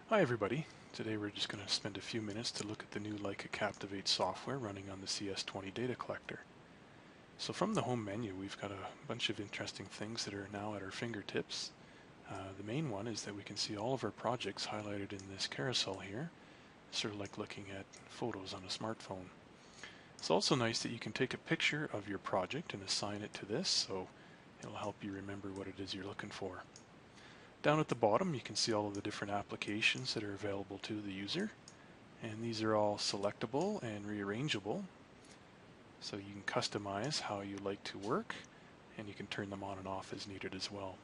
Hi everybody. Today we're just going to spend a few minutes to look at the new Leica Captivate software running on the CS20 data collector. So from the home menu we've got a bunch of interesting things that are now at our fingertips. The main one is that we can see all of our projects highlighted in this carousel here, sort of like looking at photos on a smartphone. It's also nice that you can take a picture of your project and assign it to this, so it'll help you remember what it is you're looking for. Down at the bottom you can see all of the different applications that are available to the user, and these are all selectable and rearrangeable, so you can customize how you like to work, and you can turn them on and off as needed as well.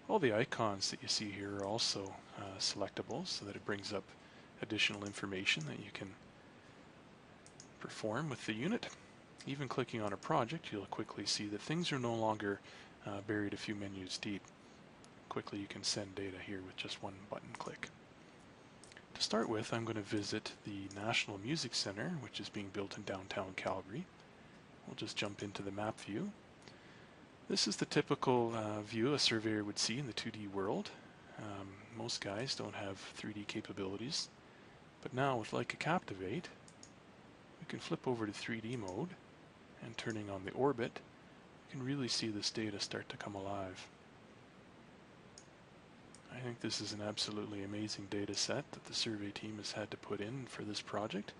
All the icons that you see here are also selectable, so that it brings up additional information that you can perform with the unit. Even clicking on a project, you'll quickly see that things are no longer buried a few menus deep. Quickly you can send data here with just one button click. To start with, I'm going to visit the National Music Center, which is being built in downtown Calgary. We'll just jump into the map view. This is the typical view a surveyor would see in the 2D world. Most guys don't have 3D capabilities, but now with Leica Captivate, we can flip over to 3D mode, and turning on the orbit, you can really see this data start to come alive. I think this is an absolutely amazing data set that the survey team has had to put in for this project.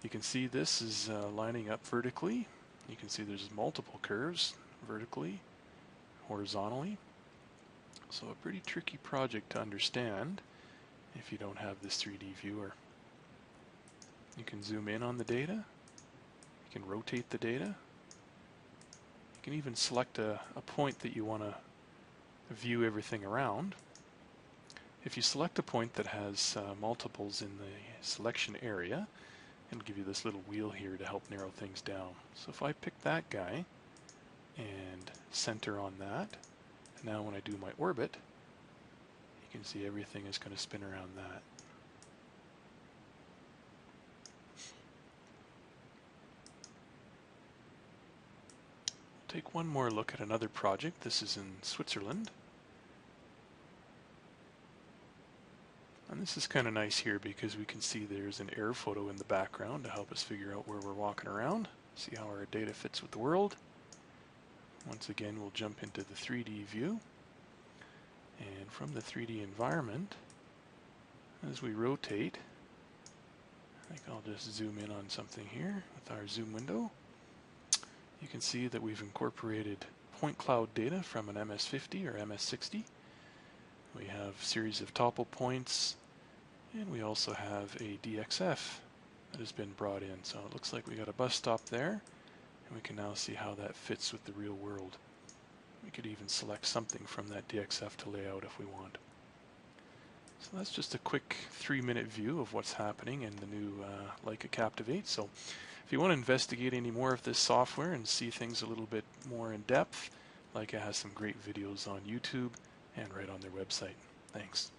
You can see this is lining up vertically. You can see there's multiple curves vertically, horizontally. So a pretty tricky project to understand if you don't have this 3D viewer. You can zoom in on the data. You can rotate the data. You can even select a point that you want to view everything around. If you select a point that has multiples in the selection area, it'll give you this little wheel here to help narrow things down. So if I pick that guy and center on that, and now when I do my orbit, you can see everything is going to spin around that. Take one more look at another project. This is in Switzerland. And this is kind of nice here because we can see there's an air photo in the background to help us figure out where we're walking around, see how our data fits with the world. Once again, we'll jump into the 3D view, and from the 3D environment, as we rotate, I think I'll just zoom in on something here with our zoom window. You can see that we've incorporated point cloud data from an MS50 or MS60. We have a series of topple points, and we also have a DXF that has been brought in. So it looks like we got a bus stop there, and we can now see how that fits with the real world. We could even select something from that DXF to lay out if we want. So that's just a quick 3-minute view of what's happening in the new Leica Captivate. So if you want to investigate any more of this software and see things a little bit more in depth, Leica has some great videos on YouTube and right on their website. Thanks.